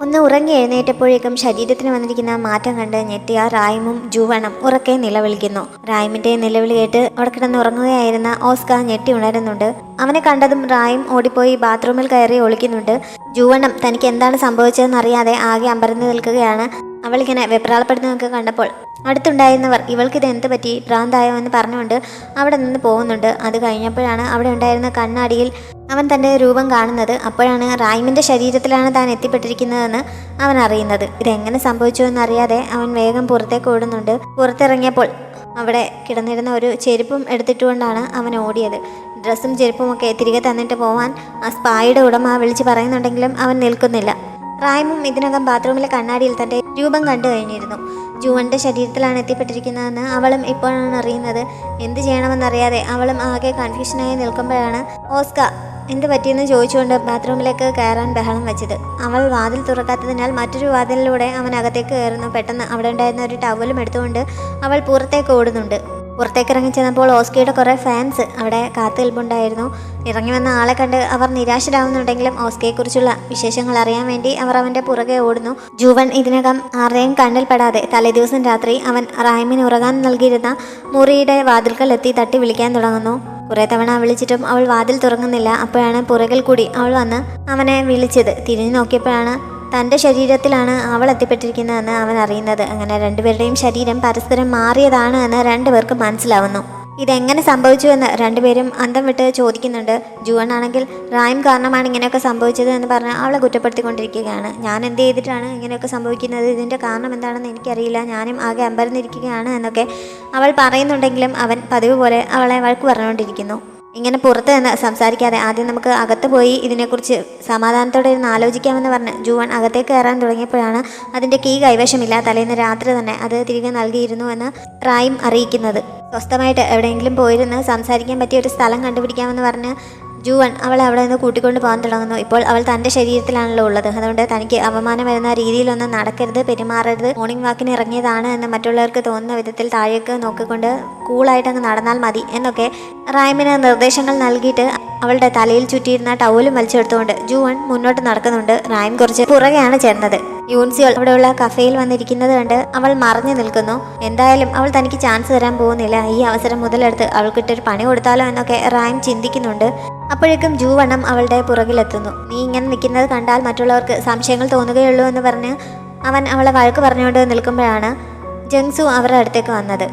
ഒന്ന് ഉറങ്ങി എഴുന്നേറ്റപ്പോഴേക്കും ശരീരത്തിന് വന്നിരിക്കുന്ന മാറ്റം കണ്ട് ഞെട്ടിയ റായിമും ജുവണും ഉറക്കെ നിലവിളിക്കുന്നു. റായിമിന്റെ നിലവിളി കേട്ട് അവിടെ കിടന്ന് ഉറങ്ങുകയായിരുന്ന ഓസ്കാർ ഞെട്ടി ഉണരുന്നുണ്ട്. അവനെ കണ്ടതും റായും ഓടിപ്പോയി ബാത്റൂമിൽ കയറി ഒളിക്കുന്നുണ്ട്. ജുവണം തനിക്ക് എന്താണ് സംഭവിച്ചതെന്ന് അറിയാതെ ആകെ അമ്പരന്ന് നിൽക്കുകയാണ്. അവളിങ്ങനെ വെപ്രാളപ്പെടുന്നതൊക്കെ കണ്ടപ്പോൾ അടുത്തുണ്ടായിരുന്നവർ ഇവൾക്കിത് എന്ത് പറ്റി, ഭ്രാന്തായോ എന്ന് പറഞ്ഞുകൊണ്ട് അവിടെ നിന്ന് പോകുന്നുണ്ട്. അത് കഴിഞ്ഞപ്പോഴാണ് അവിടെ ഉണ്ടായിരുന്ന കണ്ണാടിയിൽ അവൻ തൻ്റെ രൂപം കാണുന്നത്. അപ്പോഴാണ് റായിമിൻ്റെ ശരീരത്തിലാണ് താൻ എത്തിപ്പെട്ടിരിക്കുന്നതെന്ന് അവൻ അറിയുന്നത്. ഇതെങ്ങനെ സംഭവിച്ചു എന്നറിയാതെ അവൻ വേഗം പുറത്തേക്ക് ഓടുന്നുണ്ട്. പുറത്തിറങ്ങിയപ്പോൾ അവിടെ കിടന്നിരുന്ന ഒരു ചെരുപ്പും എടുത്തിട്ടുകൊണ്ടാണ് അവൻ ഓടിയത്. ഡ്രസ്സും ചെരുപ്പുമൊക്കെ തിരികെ തന്നിട്ട് പോവാൻ ആ സ്പായുടെ ഉടമ വിളിച്ച് പറയുന്നുണ്ടെങ്കിലും അവൻ നിൽക്കുന്നില്ല. റായിമും ഇതിനകം ബാത്റൂമിലെ കണ്ണാടിയിൽ തൻ്റെ രൂപം കണ്ടു കഴിഞ്ഞിരുന്നു. ജുവന്റെ ശരീരത്തിലാണ് എത്തിപ്പെട്ടിരിക്കുന്നതെന്ന് അവളും ഇപ്പോഴാണ് അറിയുന്നത്. എന്ത് ചെയ്യണമെന്നറിയാതെ അവളും ആകെ കൺഫ്യൂഷനായി നിൽക്കുമ്പോഴാണ് ഓസ്കാർ എന്ത് പറ്റിയെന്ന് ചോദിച്ചുകൊണ്ട് ബാത്റൂമിലേക്ക് കയറാൻ ബഹളം വെച്ചത്. അവൾ വാതിൽ തുറക്കാത്തതിനാൽ മറ്റൊരു വാതിലിലൂടെ അവൻ അകത്തേക്ക് കയറുന്നു. പെട്ടെന്ന് അവിടെ ഉണ്ടായിരുന്ന ഒരു ടവലും എടുത്തുകൊണ്ട് അവൾ പുറത്തേക്ക് ഓടുന്നുണ്ട്. പുറത്തേക്ക് ഇറങ്ങി ചെന്നപ്പോൾ ഓസ്കയുടെ കുറേ ഫാൻസ് അവിടെ കാത്തു നിൽപ്പുണ്ടായിരുന്നു. ഇറങ്ങി വന്ന ആളെ കണ്ട് അവർ നിരാശരാകുന്നുണ്ടെങ്കിലും ഓസ്കയെക്കുറിച്ചുള്ള വിശേഷങ്ങൾ അറിയാൻ വേണ്ടി അവർ അവൻ്റെ പുറകെ ഓടുന്നു. ജുവൻ ഇതിനകം ആരുടെയും കണ്ണിൽപ്പെടാതെ തലേദിവസം രാത്രി അവൻ റായിമിന് ഉറങ്ങാൻ നൽകിയിരുന്ന മുറിയുടെ വാതിൽക്കൽ എത്തി തട്ടി വിളിക്കാൻ തുടങ്ങുന്നു. കുറേ തവണ വിളിച്ചിട്ടും അവൾ വാതിൽ തുറങ്ങുന്നില്ല. അപ്പോഴാണ് പുറകിൽ കൂടി അവൾ വന്ന് അവനെ വിളിച്ചത്. തിരിഞ്ഞു നോക്കിയപ്പോഴാണ് തൻ്റെ ശരീരത്തിലാണ് അവൾ എത്തിപ്പെട്ടിരിക്കുന്നതെന്ന് അവൻ അറിയുന്നത്. അങ്ങനെ രണ്ടുപേരുടെയും ശരീരം പരസ്പരം മാറിയതാണ് എന്ന് രണ്ടുപേർക്കും മനസ്സിലാവുന്നു. ഇതെങ്ങനെ സംഭവിച്ചു എന്ന് രണ്ടുപേരും അന്തം വിട്ട് ചോദിക്കുന്നുണ്ട്. ജുവൻ ആണെങ്കിൽ റായിം കാരണമാണ് ഇങ്ങനെയൊക്കെ സംഭവിച്ചത് എന്ന് പറഞ്ഞ് അവളെ കുറ്റപ്പെടുത്തിക്കൊണ്ടിരിക്കുകയാണ്. ഞാൻ എന്ത് ചെയ്തിട്ടാണ് ഇങ്ങനെയൊക്കെ സംഭവിക്കുന്നത്, ഇതിൻ്റെ കാരണം എന്താണെന്ന് എനിക്കറിയില്ല, ഞാനും ആകെ അമ്പരന്നിരിക്കുകയാണ് എന്നൊക്കെ അവൾ പറയുന്നുണ്ടെങ്കിലും അവൻ പതിവ് പോലെ അവളെ വഴക്ക് പറഞ്ഞുകൊണ്ടിരിക്കുന്നു. ഇങ്ങനെ പുറത്ത് നിന്ന് സംസാരിക്കാതെ ആദ്യം നമുക്ക് അകത്ത് പോയി ഇതിനെക്കുറിച്ച് സമാധാനത്തോടെ ഇരുന്ന് ആലോചിക്കാമെന്ന് പറഞ്ഞ് ജുവൻ അകത്തേക്ക് കയറാൻ തുടങ്ങിയപ്പോഴാണ് അതിൻ്റെ കീ കൈവശമില്ല, തലേന്ന് രാത്രി തന്നെ അത് തിരികെ നൽകിയിരുന്നു എന്ന് റായിം അറിയിക്കുന്നത്. സ്വസ്ഥമായിട്ട് എവിടെയെങ്കിലും പോയിരുന്ന് സംസാരിക്കാൻ പറ്റിയ ഒരു സ്ഥലം കണ്ടുപിടിക്കാമെന്ന് പറഞ്ഞ് ജുവൻ അവളെ അവിടെ നിന്ന് കൂട്ടിക്കൊണ്ട് പോകാൻ തുടങ്ങുന്നു. ഇപ്പോൾ അവൾ തൻ്റെ ശരീരത്തിലാണല്ലോ ഉള്ളത്. അതുകൊണ്ട് തനിക്ക് അപമാനം വരുന്ന രീതിയിലൊന്നും നടക്കരുത്, പെരുമാറരുത്, മോർണിംഗ് വാക്കിന് ഇറങ്ങിയതാണ് എന്ന് മറ്റുള്ളവർക്ക് തോന്നുന്ന വിധത്തിൽ താഴേക്ക് നോക്കിക്കൊണ്ട് കൂളായിട്ട് അങ്ങ് നടന്നാൽ മതി എന്നൊക്കെ റായിമിന് നിർദ്ദേശങ്ങൾ നൽകിയിട്ട് അവളുടെ തലയിൽ ചുറ്റിയിരുന്ന ടവലും വലിച്ചെടുത്തുകൊണ്ട് ജുവൻ മുന്നോട്ട് നടക്കുന്നുണ്ട്. റായിം കുറച്ച് പുറകെയാണ് ചേർന്നത്. യൂൻസിയോൾ അവിടെയുള്ള കഫേയിൽ വന്നിരിക്കുന്നത് കണ്ട് അവൾ മറഞ്ഞു നിൽക്കുന്നു. എന്തായാലും അവൾ തനിക്ക് ചാൻസ് തരാൻ പോകുന്നില്ല. ഈ അവസരം മുതലെടുത്ത് അവൾക്കിട്ടൊരു പണി കൊടുത്താലോ എന്നൊക്കെ റായിം ചിന്തിക്കുന്നുണ്ട്. അപ്പോഴേക്കും ജുവണം അവളുടെ പുറകിലെത്തുന്നു. നീ ഇങ്ങനെ നിൽക്കുന്നത് കണ്ടാൽ മറ്റുള്ളവർക്ക് സംശയങ്ങൾ തോന്നുകയുള്ളൂ എന്ന് പറഞ്ഞ് അവൻ അവളെ വഴക്ക് പറഞ്ഞുകൊണ്ട് നിൽക്കുമ്പോഴാണ് ജങ്സു അവരുടെ അടുത്തേക്ക് വന്നത്.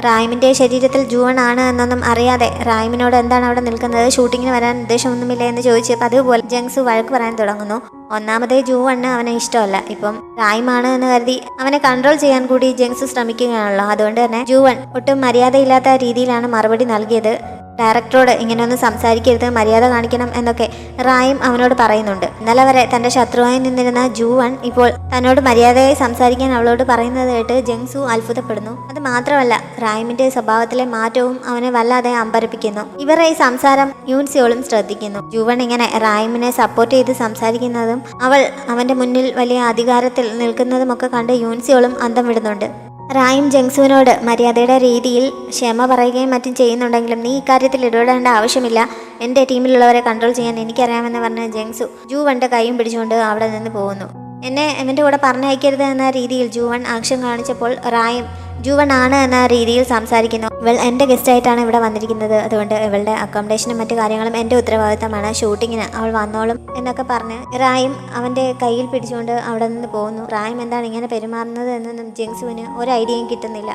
റായിമിൻ്റെ ശരീരത്തിൽ ജുവൺ ആണ് എന്നൊന്നും അറിയാതെ റായിമിനോട് എന്താണ് അവിടെ നിൽക്കുന്നത്, ഷൂട്ടിങ്ങിന് വരാൻ ഉദ്ദേശമൊന്നുമില്ല എന്ന് ചോദിച്ച് പതിവുപോലെ ജങ്സു വഴക്ക് പറയാൻ തുടങ്ങുന്നു. ഒന്നാമതേ ജുവണ് അവനെ ഇഷ്ടമല്ല. ഇപ്പം റായിമാണ് എന്ന് കരുതി അവനെ കൺട്രോൾ ചെയ്യാൻ കൂടി ജങ്സു ശ്രമിക്കുകയാണല്ലോ. അതുകൊണ്ട് തന്നെ ജുവൺ ഒട്ടും മര്യാദയില്ലാത്ത രീതിയിലാണ് മറുപടി നൽകിയത്. ഡയറക്ടറോട് ഇങ്ങനെയൊന്നും സംസാരിക്കരുത്, മര്യാദ കാണിക്കണം എന്നൊക്കെ റായിം അവനോട് പറയുന്നുണ്ട്. ഇന്നലെ വരെ തൻ്റെ ശത്രുവായി നിന്നിരുന്ന ജുവൺ ഇപ്പോൾ തന്നോട് മര്യാദയായി സംസാരിക്കാൻ അവളോട് പറയുന്നത് കേട്ട് ജങ്സു അത്ഭുതപ്പെടുന്നു. അത് മാത്രമല്ല റായിമിന്റെ സ്വഭാവത്തിലെ മാറ്റവും അവനെ വല്ലാതെ അമ്പരപ്പിക്കുന്നു. ഇവരുടെ ഈ സംസാരം യൂൻസിയോളും ശ്രദ്ധിക്കുന്നു. ജുവൺ ഇങ്ങനെ റായിമിനെ സപ്പോർട്ട് ചെയ്ത് സംസാരിക്കുന്നതും അവൾ അവന്റെ മുന്നിൽ വലിയ അധികാരത്തിൽ നിൽക്കുന്നതുമൊക്കെ കണ്ട് യൂൻസിയോളും അന്തം വിടുന്നുണ്ട്. റായിം ജങ്സുവിനോട് മര്യാദയുടെ രീതിയിൽ ക്ഷമ പറയുകയും മറ്റും ചെയ്യുന്നുണ്ടെങ്കിലും നീ ഇക്കാര്യത്തിൽ ഇടപെടേണ്ട ആവശ്യമില്ല, എൻ്റെ ടീമിലുള്ളവരെ കൺട്രോൾ ചെയ്യാൻ എനിക്കറിയാമെന്ന് പറഞ്ഞ് ജങ്സു ജുവന്റെ കൈയും പിടിച്ചുകൊണ്ട് അവിടെ നിന്ന് പോകുന്നു. എന്നെ ഇവൻ്റെ കൂടെ പറഞ്ഞയക്കരുത് എന്ന രീതിയിൽ ജുവൻ ആക്ഷൻ കാണിച്ചപ്പോൾ റായിം ജുവൺ ആണ് എന്ന രീതിയിൽ സംസാരിക്കുന്നു. ഇവൾ എൻ്റെ ഗസ്റ്റായിട്ടാണ് ഇവിടെ വന്നിരിക്കുന്നത്, അതുകൊണ്ട് ഇവളുടെ അക്കോമഡേഷനും മറ്റു കാര്യങ്ങളും എൻ്റെ ഉത്തരവാദിത്തമാണ്, ഷൂട്ടിങ്ങിന് അവൾ വന്നോളും എന്നൊക്കെ പറഞ്ഞ് റായിം അവൻ്റെ കയ്യിൽ പിടിച്ചുകൊണ്ട് അവിടെ നിന്ന് പോകുന്നു. റായിം എന്താണ് ഇങ്ങനെ പെരുമാറുന്നത് എന്നൊന്നും ജങ്സുവിന് ഒരു ഐഡിയയും കിട്ടുന്നില്ല.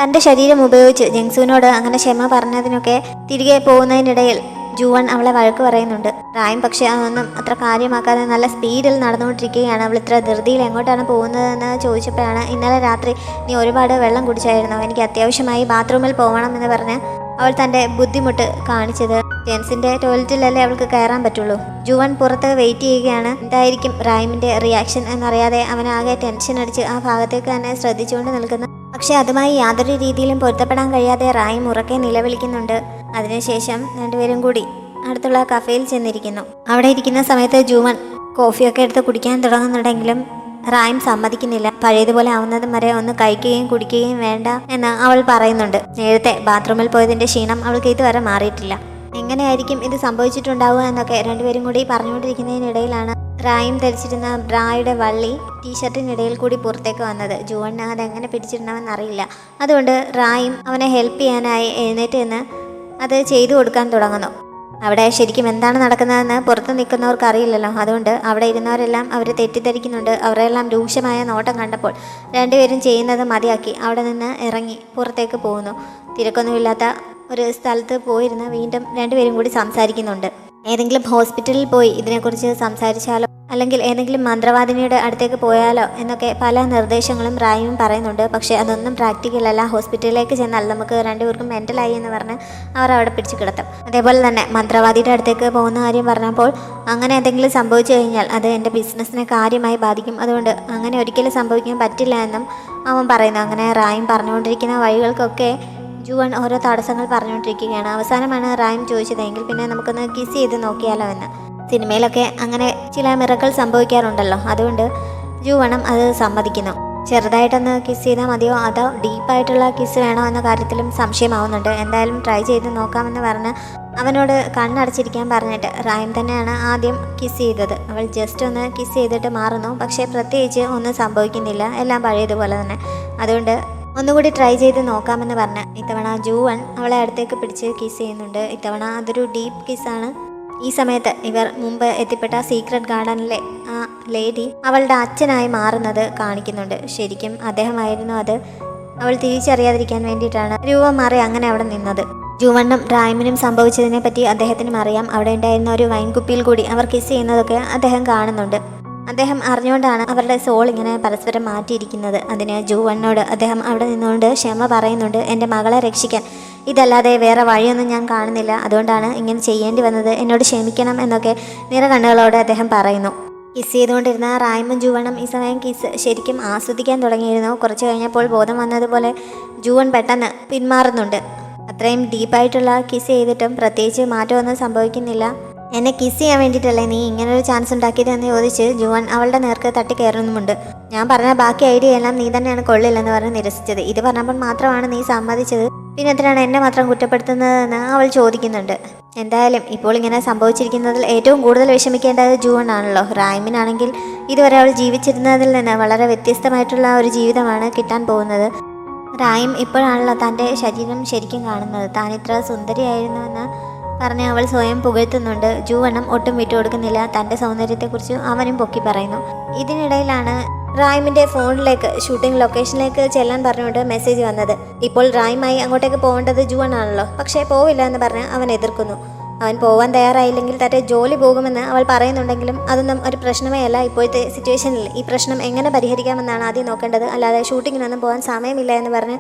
തൻ്റെ ശരീരം ഉപയോഗിച്ച് ജങ്സുവിനോട് അങ്ങനെ ക്ഷമ പറഞ്ഞതിനൊക്കെ തിരികെ പോകുന്നതിനിടയിൽ ജുവൺ അവളെ വഴക്ക് പറയുന്നുണ്ട്. റായിം പക്ഷേ അതൊന്നും അത്ര കാര്യമാക്കാതെ നല്ല സ്പീഡിൽ നടന്നുകൊണ്ടിരിക്കുകയാണ്. അവൾ ഇത്ര ധൃതിയിൽ എങ്ങോട്ടാണ് പോകുന്നതെന്ന് ചോദിച്ചപ്പോഴാണ് ഇന്നലെ രാത്രി നീ ഒരുപാട് വെള്ളം കുടിച്ചായിരുന്നു, എനിക്ക് അത്യാവശ്യമായി ബാത്റൂമിൽ പോകണമെന്ന് പറഞ്ഞ് അവൾ തൻ്റെ ബുദ്ധിമുട്ട് കാണിച്ചത്. ജെൻസിൻ്റെ ടോയ്ലറ്റിലല്ലേ അവൾക്ക് കയറാൻ പറ്റുള്ളൂ. ജുവൺ പുറത്ത് വെയിറ്റ് ചെയ്യുകയാണ്. എന്തായിരിക്കും റായിമിൻ്റെ റിയാക്ഷൻ എന്നറിയാതെ അവനാകെ ടെൻഷൻ അടിച്ച് ആ ഭാഗത്തേക്ക് തന്നെ ശ്രദ്ധിച്ചുകൊണ്ട് നിൽക്കുന്നു. പക്ഷെ അതുമായി യാതൊരു രീതിയിലും പൊരുത്തപ്പെടാൻ കഴിയാതെ റായിം ഉറക്കെ നിലവിളിക്കുന്നുണ്ട്. അതിനുശേഷം രണ്ടുപേരും കൂടി അടുത്തുള്ള കഫേയിൽ ചെന്നിരിക്കുന്നു. അവിടെ ഇരിക്കുന്ന സമയത്ത് ജുവൺ കോഫിയൊക്കെ എടുത്ത് കുടിക്കാൻ തുടങ്ങുന്നുണ്ടെങ്കിലും റായിം സമ്മതിക്കുന്നില്ല. പഴയതുപോലെ ആവുന്നതും വരെ ഒന്ന് കഴിക്കുകയും കുടിക്കുകയും വേണ്ട എന്ന് അവൾ പറയുന്നുണ്ട്. നേരത്തെ ബാത്റൂമിൽ പോയതിൻ്റെ ക്ഷീണം അവൾക്ക് ഇതുവരെ മാറിയിട്ടില്ല. എങ്ങനെയായിരിക്കും ഇത് സംഭവിച്ചിട്ടുണ്ടാവുക എന്നൊക്കെ രണ്ടുപേരും കൂടി പറഞ്ഞുകൊണ്ടിരിക്കുന്നതിനിടയിലാണ് റായും ധരിച്ചിരുന്ന ബ്രായുടെ വള്ളി ടീഷർട്ടിനിടയിൽ കൂടി പുറത്തേക്ക് വന്നത്. ജുവണ് അതെങ്ങനെ പിടിച്ചിടണമെന്ന് അറിയില്ല. അതുകൊണ്ട് റായും അവനെ ഹെൽപ്പ് ചെയ്യാനായി എഴുന്നേറ്റ് നിന്ന് അത് ചെയ്തു കൊടുക്കാൻ തുടങ്ങുന്നു. അവിടെ ശരിക്കും എന്താണ് നടക്കുന്നതെന്ന് പുറത്ത് നിൽക്കുന്നവർക്ക് അറിയില്ലല്ലോ. അതുകൊണ്ട് അവിടെ ഇരുന്നവരെല്ലാം അവർ തെറ്റിദ്ധരിക്കുന്നുണ്ട്. അവരെല്ലാം രൂക്ഷമായ നോട്ടം കണ്ടപ്പോൾ രണ്ടുപേരും ചെയ്യുന്നത് മതിയാക്കി അവിടെ നിന്ന് ഇറങ്ങി പുറത്തേക്ക് പോകുന്നു. തിരക്കൊന്നുമില്ലാത്ത ഒരു സ്ഥലത്ത് പോയിരുന്ന് വീണ്ടും രണ്ടുപേരും കൂടി സംസാരിക്കുന്നുണ്ട്. ഏതെങ്കിലും ഹോസ്പിറ്റലിൽ പോയി ഇതിനെക്കുറിച്ച് സംസാരിച്ചാലോ, അല്ലെങ്കിൽ ഏതെങ്കിലും മന്ത്രവാദിനിയുടെ അടുത്തേക്ക് പോയാലോ എന്നൊക്കെ പല നിർദ്ദേശങ്ങളും റായും പറയുന്നുണ്ട്. പക്ഷേ അതൊന്നും പ്രാക്ടിക്കലല്ല. ഹോസ്പിറ്റലിലേക്ക് ചെന്നാൽ നമുക്ക് രണ്ടുപേർക്കും മെൻ്റലായി എന്ന് പറഞ്ഞ് അവർ അവിടെ പിടിച്ചു കിടത്തും. അതേപോലെ തന്നെ മന്ത്രവാദിയുടെ അടുത്തേക്ക് പോകുന്ന കാര്യം പറഞ്ഞപ്പോൾ അങ്ങനെ എന്തെങ്കിലും സംഭവിച്ചു കഴിഞ്ഞാൽ അത് എൻ്റെ ബിസിനസ്സിനെ കാര്യമായി ബാധിക്കും. അതുകൊണ്ട് അങ്ങനെ ഒരിക്കലും സംഭവിക്കാൻ പറ്റില്ല എന്നും അവൻ പറയുന്നു. അങ്ങനെ റായും പറഞ്ഞുകൊണ്ടിരിക്കുന്ന വഴികൾക്കൊക്കെ ജുവൺ ഓരോ തടസ്സങ്ങൾ പറഞ്ഞുകൊണ്ടിരിക്കുകയാണ്. അവസാനമാണ് റായും ചോദിച്ചതെങ്കിൽ പിന്നെ നമുക്കൊന്ന് കിസ് ചെയ്ത് നോക്കിയാലോ എന്ന്. സിനിമയിലൊക്കെ അങ്ങനെ ചില മിറക്കൾ സംഭവിക്കാറുണ്ടല്ലോ. അതുകൊണ്ട് ജുവണും അത് സമ്മതിക്കുന്നു. ചെറുതായിട്ടൊന്ന് കിസ് ചെയ്താൽ മതിയോ അതോ ഡീപ്പായിട്ടുള്ള കിസ് വേണോ എന്ന കാര്യത്തിലും സംശയമാവുന്നുണ്ട്. എന്തായാലും ട്രൈ ചെയ്ത് നോക്കാമെന്ന് പറഞ്ഞ് അവനോട് കണ്ണടച്ചിരിക്കാൻ പറഞ്ഞിട്ട് റായും തന്നെയാണ് ആദ്യം കിസ് ചെയ്തത്. അവൾ ജസ്റ്റ് ഒന്ന് കിസ് ചെയ്തിട്ട് മാറുന്നു. പക്ഷേ പ്രത്യേകിച്ച് ഒന്നും സംഭവിക്കുന്നില്ല. എല്ലാം പഴയതുപോലെ തന്നെ. അതുകൊണ്ട് ഒന്നുകൂടി ട്രൈ ചെയ്ത് നോക്കാമെന്ന് പറഞ്ഞ് ഇത്തവണ ജുവൺ അവളെ അടുത്തേക്ക് പിടിച്ച് കിസ് ചെയ്യുന്നുണ്ട്. ഇത്തവണ അതൊരു ഡീപ്പ് കിസ്സാണ്. ഈ സമയത്ത് ഇവർ മുമ്പ് എത്തിപ്പെട്ട സീക്രട്ട് ഗാർഡനിലെ ആ ലേഡി അവളുടെ അച്ഛനായി മാറുന്നത് കാണിക്കുന്നുണ്ട്. ശരിക്കും അദ്ദേഹമായിരുന്നു അത്. അവൾ തിരിച്ചറിയാതിരിക്കാൻ വേണ്ടിയിട്ടാണ് രൂപം മാറി അങ്ങനെ അവിടെ നിന്നത്. ജുവണ്ണും റായ്മിനും സംഭവിച്ചതിനെ പറ്റി അദ്ദേഹത്തിനും അറിയാം. അവിടെ ഉണ്ടായിരുന്ന ഒരു വൈൻ കുപ്പിയിൽ കൂടി അവർ കിസ് ചെയ്യുന്നതൊക്കെ അദ്ദേഹം കാണുന്നുണ്ട്. അദ്ദേഹം അറിഞ്ഞുകൊണ്ടാണ് അവരുടെ സോൾ ഇങ്ങനെ പരസ്പരം മാറ്റിയിരിക്കുന്നത്. അതിന് ജുവണ്ണോട് അദ്ദേഹം അവിടെ നിന്നുകൊണ്ട് ക്ഷമ പറയുന്നുണ്ട്. എൻ്റെ മകളെ രക്ഷിക്കാൻ ഇതല്ലാതെ വേറെ വഴിയൊന്നും ഞാൻ കാണുന്നില്ല. അതുകൊണ്ടാണ് ഇങ്ങനെ ചെയ്യേണ്ടി വന്നത്. എന്നോട് ക്ഷമിക്കണം എന്നൊക്കെ നിറകണ്ണുകളോട് അദ്ദേഹം പറയുന്നു. കിസ് ചെയ്തുകൊണ്ടിരുന്ന റായ്മും ജുവണും ഈ സമയം കിസ് ശരിക്കും ആസ്വദിക്കാൻ തുടങ്ങിയിരുന്നു. കുറച്ച് കഴിഞ്ഞപ്പോൾ ബോധം വന്നതുപോലെ ജുവൺ പെട്ടെന്ന് പിന്മാറുന്നുണ്ട്. അത്രയും ഡീപ്പായിട്ടുള്ള കിസ് ചെയ്തിട്ടും പ്രത്യേകിച്ച് മാറ്റമൊന്നും സംഭവിക്കുന്നില്ല. എന്നെ കിസ് ചെയ്യാൻ വേണ്ടിയിട്ടല്ലേ നീ ഇങ്ങനൊരു ചാൻസ് ഉണ്ടാക്കിയതെന്ന് ചോദിച്ച് ജുവൺ അവളുടെ നേർക്ക് തട്ടിക്കയറുന്നുമുണ്ട്. ഞാൻ പറഞ്ഞ ബാക്കി ഐഡിയ എല്ലാം നീ തന്നെയാണ് കൊള്ളില്ലെന്ന് പറഞ്ഞ് നിരസിച്ചത്. ഇത് പറഞ്ഞപ്പോൾ മാത്രമാണ് നീ സമ്മതിച്ചത്. പിന്നെ എന്തിനാണ് എന്നെ മാത്രം കുറ്റപ്പെടുത്തുന്നതെന്ന് അവൾ ചോദിക്കുന്നുണ്ട്. എന്തായാലും ഇപ്പോൾ ഇങ്ങനെ സംഭവിച്ചിരിക്കുന്നതിൽ ഏറ്റവും കൂടുതൽ വിഷമിക്കേണ്ടത് ജുവൺ ആണല്ലോ. റായ്മിനാണെങ്കിൽ ഇതുവരെ അവൾ ജീവിച്ചിരുന്നതിൽ നിന്ന് വളരെ വ്യത്യസ്തമായിട്ടുള്ള ഒരു ജീവിതമാണ് കിട്ടാൻ പോകുന്നത്. റായും ഇപ്പോഴാണല്ലോ തൻ്റെ ശരീരം ശരിക്കും കാണുന്നത്. താൻ ഇത്ര സുന്ദരിയായിരുന്നുവെന്ന് പറഞ്ഞ് അവൾ സ്വയം പുകഴ്ത്തുന്നുണ്ട്. ജുവണം ഒട്ടും വിട്ടുകൊടുക്കുന്നില്ല. തൻ്റെ സൗന്ദര്യത്തെക്കുറിച്ച് അവനും പൊക്കി പറയുന്നു. ഇതിനിടയിലാണ് റായ്മിൻ്റെ ഫോണിലേക്ക് ഷൂട്ടിംഗ് ലൊക്കേഷനിലേക്ക് ചെല്ലാൻ പറഞ്ഞുകൊണ്ട് മെസ്സേജ് വന്നത്. ഇപ്പോൾ റായുമായി അങ്ങോട്ടേക്ക് പോകേണ്ടത് ജുവൺ ആണല്ലോ. പക്ഷേ പോവില്ല എന്ന് പറഞ്ഞ് അവൻ എതിർക്കുന്നു. അവൻ പോകാൻ തയ്യാറായില്ലെങ്കിൽ തൻ്റെ ജോലി പോകുമെന്ന് അവൾ പറയുന്നുണ്ടെങ്കിലും അതൊന്നും ഒരു പ്രശ്നമേ അല്ല. ഇപ്പോഴത്തെ സിറ്റുവേഷനിൽ ഈ പ്രശ്നം എങ്ങനെ പരിഹരിക്കാമെന്നാണ് ആദ്യം നോക്കേണ്ടത്. അല്ലാതെ ഷൂട്ടിങ്ങിനൊന്നും പോകാൻ സമയമില്ല എന്ന് പറഞ്ഞ്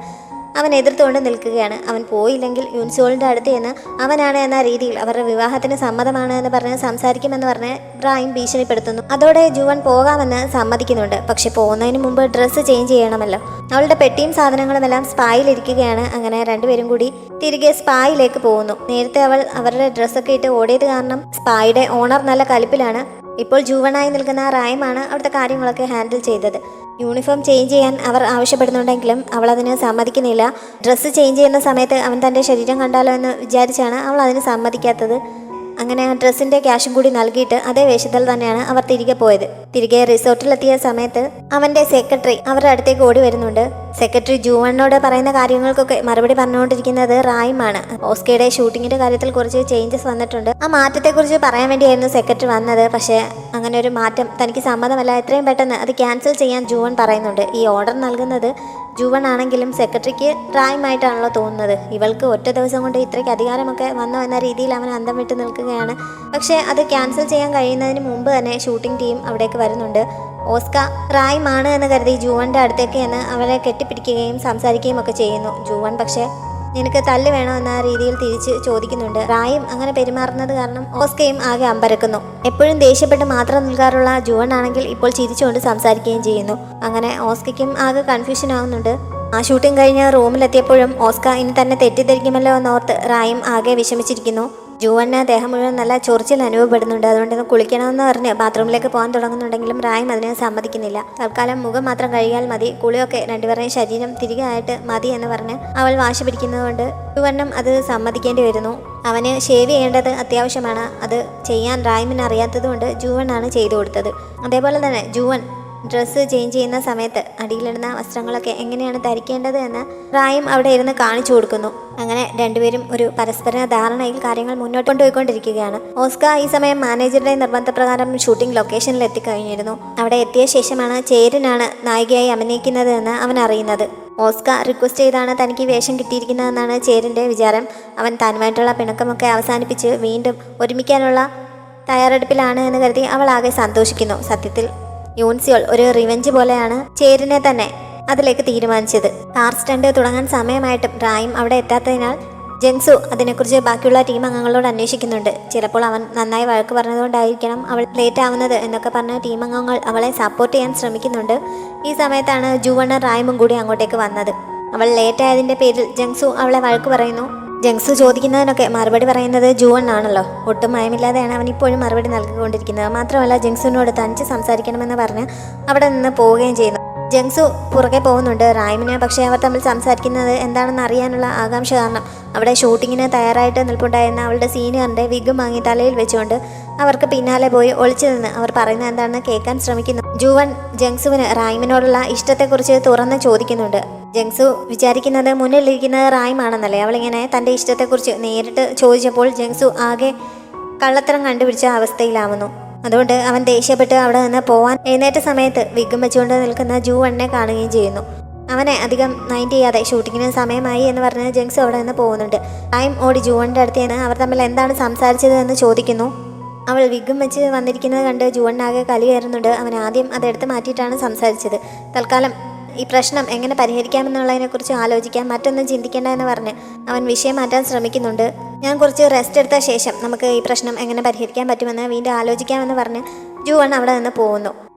അവൻ എതിർത്തുകൊണ്ട് നിൽക്കുകയാണ്. അവൻ പോയില്ലെങ്കിൽ യൂൻസോളിൻ്റെ അടുത്ത് ചെന്ന് അവനാണ് എന്ന രീതിയിൽ അവരുടെ വിവാഹത്തിന് സമ്മതമാണ് എന്ന് പറഞ്ഞ് സംസാരിക്കുമെന്ന് പറഞ്ഞ് റായും ഭീഷണിപ്പെടുത്തുന്നു. അതോടെ ജുവൺ പോകാമെന്ന് സമ്മതിക്കുന്നുണ്ട്. പക്ഷെ പോകുന്നതിന് മുമ്പ് ഡ്രസ്സ് ചേഞ്ച് ചെയ്യണമല്ലോ. അവളുടെ പെട്ടിയും സാധനങ്ങളുമെല്ലാം സ്പായിലിരിക്കുകയാണ്. അങ്ങനെ രണ്ടുപേരും കൂടി തിരികെ സ്പായിലേക്ക് പോകുന്നു. നേരത്തെ അവൾ അവരുടെ ഡ്രസ്സൊക്കെ ഇട്ട് ഓടിയത് കാരണം സ്പായുടെ ഓണർ നല്ല കലിപ്പിലാണ്. ഇപ്പോൾ ജുവണായി നിൽക്കുന്ന റായുമാണ് അവിടുത്തെ കാര്യങ്ങളൊക്കെ ഹാൻഡിൽ ചെയ്തത്. യൂണിഫോം ചേഞ്ച് ചെയ്യാൻ അവർ ആവശ്യപ്പെടുന്നുണ്ടെങ്കിലും അവൾ അതിന് സമ്മതിക്കുന്നില്ല. ഡ്രസ്സ് ചേഞ്ച് ചെയ്യുന്ന സമയത്ത് അവൻ തൻ്റെ ശരീരം കണ്ടാലോ എന്ന് വിചാരിച്ചാണ് അവൾ അതിന് സമ്മതിക്കാത്തത്. അങ്ങനെ ആ ഡ്രസ്സിൻ്റെ ക്യാഷും കൂടി നൽകിയിട്ട് അതേ വേഷത്തിൽ തന്നെയാണ് അവർ തിരികെ പോയത്. തിരികെ റിസോർട്ടിലെത്തിയ സമയത്ത് അവൻ്റെ സെക്രട്ടറി അവരുടെ അടുത്തേക്ക് ഓടി വരുന്നുണ്ട്. സെക്രട്ടറി ജുവണ്ണോട് പറയുന്ന കാര്യങ്ങൾക്കൊക്കെ മറുപടി പറഞ്ഞുകൊണ്ടിരിക്കുന്നത് റായുമാണ്. ഓസ്കയുടെ ഷൂട്ടിങ്ങിൻ്റെ കാര്യത്തിൽ കുറച്ച് ചേഞ്ചസ് വന്നിട്ടുണ്ട്. ആ മാറ്റത്തെക്കുറിച്ച് പറയാൻ വേണ്ടിയായിരുന്നു സെക്രട്ടറി വന്നത്. പക്ഷേ അങ്ങനെ ഒരു മാറ്റം തനിക്ക് സമ്മതമല്ല. എത്രയും പെട്ടെന്ന് അത് ക്യാൻസൽ ചെയ്യാൻ ജുവൺ പറയുന്നുണ്ട്. ഈ ഓർഡർ നൽകുന്നത് ജുവൺ ആണെങ്കിലും സെക്രട്ടറിക്ക് റായുമായിട്ടാണല്ലോ തോന്നുന്നത്. ഇവൾക്ക് ഒറ്റ ദിവസം കൊണ്ട് ഇത്രയ്ക്ക് അധികാരമൊക്കെ വന്നോ എന്ന രീതിയിൽ അവൻ അന്തം വിട്ട് നിൽക്കുകയാണ്. പക്ഷേ അത് ക്യാൻസൽ ചെയ്യാൻ കഴിയുന്നതിന് മുമ്പ് തന്നെ ഷൂട്ടിംഗ് ടീം അവിടേക്ക് വരുന്നുണ്ട്. ഓസ്ക റായുമാണ് എന്ന് കരുതി ജുവൻ്റെ അടുത്തേക്ക് എന്ന് അവരെ കെട്ടിപ്പിടിക്കുകയും സംസാരിക്കുകയും ഒക്കെ ചെയ്യുന്നു. ജുവൺ പക്ഷേ നിനക്ക് തല്ല് വേണോ എന്ന രീതിയിൽ തിരിച്ച് ചോദിക്കുന്നുണ്ട്. റായും അങ്ങനെ പെരുമാറുന്നത് കാരണം ഓസ്കയും ആകെ അമ്പരക്കുന്നു. എപ്പോഴും ദേഷ്യപ്പെട്ട് മാത്രം നിൽക്കാറുള്ള ജുവൺ ആണെങ്കിൽ ഇപ്പോൾ ചിരിച്ചുകൊണ്ട് സംസാരിക്കുകയും ചെയ്യുന്നു. അങ്ങനെ ഓസ്കയ്ക്കും ആകെ കൺഫ്യൂഷൻ ആവുന്നുണ്ട്. ആ ഷൂട്ടിംഗ് കഴിഞ്ഞ് റൂമിലെത്തിയപ്പോഴും ഓസ്ക ഇനി തന്നെ തെറ്റിദ്ധരിക്കുമല്ലോ എന്നോർത്ത് റായും ആകെ വിഷമിച്ചിരിക്കുന്നു. ജൂവന് ദേഹം മുഴുവൻ നല്ല ചൊറിച്ചിൽ അനുഭവപ്പെടുന്നുണ്ട്. അതുകൊണ്ട് ഇന്ന് കുളിക്കണമെന്ന് പറഞ്ഞ് ബാത്റൂമിലേക്ക് പോകാൻ തുടങ്ങുന്നുണ്ടെങ്കിലും റായും അതിനെ സമ്മതിക്കുന്നില്ല. തൽക്കാലം മുഖം മാത്രം കഴുകിയാൽ മതി, കുളിയൊക്കെ രണ്ടുപേരുടെയും ശരീരം തിരികെ ആയിട്ട് മതി എന്ന് പറഞ്ഞ് അവൾ വാശി പിടിക്കുന്നതുകൊണ്ട് ജൂവനും അത് സമ്മതിക്കേണ്ടി വരുന്നു. അവന് ഷേവ് ചെയ്യേണ്ടത് അത്യാവശ്യമാണ്. അത് ചെയ്യാൻ റായിമിന് അറിയാത്തതുകൊണ്ട് ജൂവനാണ് ചെയ്തു കൊടുത്തത്. അതേപോലെ തന്നെ ജൂവൻ ഡ്രസ്സ് ചേഞ്ച് ചെയ്യുന്ന സമയത്ത് അടിയിലിടുന്ന വസ്ത്രങ്ങളൊക്കെ എങ്ങനെയാണ് ധരിക്കേണ്ടത് എന്ന് റായും അവിടെ ഇരുന്ന് കാണിച്ചു കൊടുക്കുന്നു. അങ്ങനെ രണ്ടുപേരും ഒരു പരസ്പര ധാരണയിൽ കാര്യങ്ങൾ മുന്നോട്ട് കൊണ്ടുപോയിക്കൊണ്ടിരിക്കുകയാണ്. ഓസ്കാർ ഈ സമയം മാനേജറുടെ നിർബന്ധപ്രകാരം ഷൂട്ടിംഗ് ലൊക്കേഷനിൽ എത്തിക്കഴിഞ്ഞിരുന്നു. അവിടെ എത്തിയ ശേഷമാണ് ചേരനാണ് നായികയായി അഭിനയിക്കുന്നത് എന്ന് അവൻ അറിയുന്നത്. ഓസ്കാർ റിക്വസ്റ്റ് ചെയ്താണ് തനിക്ക് വേഷം കിട്ടിയിരിക്കുന്നതെന്നാണ് ചേരൻ്റെ വിചാരം. അവൻ താനുമായിട്ടുള്ള പിണക്കമൊക്കെ അവസാനിപ്പിച്ച് വീണ്ടും ഒരുമിക്കാനുള്ള തയ്യാറെടുപ്പിലാണ് എന്ന് കരുതി അവൾ ആകെ സന്തോഷിക്കുന്നു. സത്യത്തിൽ യൂൻസിയോൾ ഒരു റിവെഞ്ച് പോലെയാണ് ചേരനെ തന്നെ അതിലേക്ക് തീരുമാനിച്ചത്. കാർ സ്റ്റണ്ട് തുടങ്ങാൻ സമയമായിട്ടും റായും അവിടെ എത്താത്തതിനാൽ ജങ്സു അതിനെക്കുറിച്ച് ബാക്കിയുള്ള ടീം അംഗങ്ങളോട് അന്വേഷിക്കുന്നുണ്ട്. ചിലപ്പോൾ അവൻ നന്നായി വഴക്ക് പറഞ്ഞതുകൊണ്ടായിരിക്കണം അവൾ ലേറ്റ് ആവുന്നത് എന്നൊക്കെ പറഞ്ഞ് ടീം അംഗങ്ങൾ അവളെ സപ്പോർട്ട് ചെയ്യാൻ ശ്രമിക്കുന്നുണ്ട്. ഈ സമയത്താണ് ജൂവണ്ണ റായുമും കൂടി അങ്ങോട്ടേക്ക് വന്നത്. അവൾ ലേറ്റ് ആയതിൻ്റെ പേരിൽ ജങ്സു അവളെ വഴക്ക് പറയുന്നു. ജങ്സു ചോദിക്കുന്നതിനൊക്കെ മറുപടി പറയുന്നത് ജൂവൺ ആണല്ലോ. ഒട്ടും മയമില്ലാതെയാണ് അവൻ ഇപ്പോഴും മറുപടി നൽകിക്കൊണ്ടിരിക്കുന്നത്. മാത്രമല്ല ജങ്സുവിനോട് തനിച്ച് സംസാരിക്കണമെന്ന് പറഞ്ഞ് അവിടെ നിന്ന് പോവുകയും ചെയ്യുന്നു. ജങ്സു പുറകെ പോകുന്നുണ്ട് റായിമിന്. പക്ഷേ അവർ തമ്മിൽ സംസാരിക്കുന്നത് എന്താണെന്ന് അറിയാനുള്ള ആകാംക്ഷ കാരണം അവിടെ ഷൂട്ടിങ്ങിന് തയ്യാറായിട്ട് നിൽപ്പുണ്ടായിരുന്ന അവളുടെ സീനിയറിൻ്റെ വിഗ് വാങ്ങി തലയിൽ വെച്ചുകൊണ്ട് അവർക്ക് പിന്നാലെ പോയി ഒളിച്ചു നിന്ന് അവർ പറയുന്നത് എന്താണെന്ന് കേൾക്കാൻ ശ്രമിക്കുന്നു. ജൂവൻ ജങ്സുവിന് റായിമിനോടുള്ള ഇഷ്ടത്തെക്കുറിച്ച് തുറന്ന് ചോദിക്കുന്നുണ്ട്. ജങ്സു വിചാരിക്കുന്നത് മുന്നിലിരിക്കുന്നത് റായിമാണെന്നല്ലേ. അവളിങ്ങനെ തൻ്റെ ഇഷ്ടത്തെക്കുറിച്ച് നേരിട്ട് ചോദിച്ചപ്പോൾ ജങ്സു ആകെ കള്ളത്തരം കണ്ടുപിടിച്ച അവസ്ഥയിലാവുന്നു. അതുകൊണ്ട് അവൻ ദേഷ്യപ്പെട്ട് അവിടെ നിന്ന് പോവാൻ എഴുന്നേറ്റ സമയത്ത് വിഗും വെച്ചുകൊണ്ട് നിൽക്കുന്ന ജൂവണ്ണെ കാണുകയും ചെയ്യുന്നു. അവനെ അധികം മൈൻഡ് ചെയ്യാതെ ഷൂട്ടിങ്ങിന് സമയമായി എന്ന് പറഞ്ഞ് ജങ്സു അവിടെ നിന്ന് പോകുന്നുണ്ട്. ടൈം ഓടി ജൂവൻ്റെ അടുത്ത് നിന്ന് അവർ തമ്മിൽ എന്താണ് സംസാരിച്ചത് എന്ന് ചോദിക്കുന്നു. അവൾ വിഗും വെച്ച് വന്നിരിക്കുന്നത് കണ്ട് ജൂവണ്ണാകെ കലി കയറുന്നുണ്ട്. അവൻ ആദ്യം അതെടുത്ത് മാറ്റിയിട്ടാണ് സംസാരിച്ചത്. തൽക്കാലം ഈ പ്രശ്നം എങ്ങനെ പരിഹരിക്കാമെന്നുള്ളതിനെക്കുറിച്ച് ആലോചിക്കാൻ, മറ്റൊന്നും ചിന്തിക്കേണ്ട എന്ന് പറഞ്ഞ് അവൻ വിഷയം മാറ്റാൻ ശ്രമിക്കുന്നുണ്ട്. ഞാൻ കുറച്ച് റെസ്റ്റ് എടുത്ത ശേഷം നമുക്ക് ഈ പ്രശ്നം എങ്ങനെ പരിഹരിക്കാൻ പറ്റുമെന്ന് വീണ്ടും ആലോചിക്കാമെന്ന് പറഞ്ഞ് ജൂവൺ അവിടെ നിന്ന് പോകുന്നു.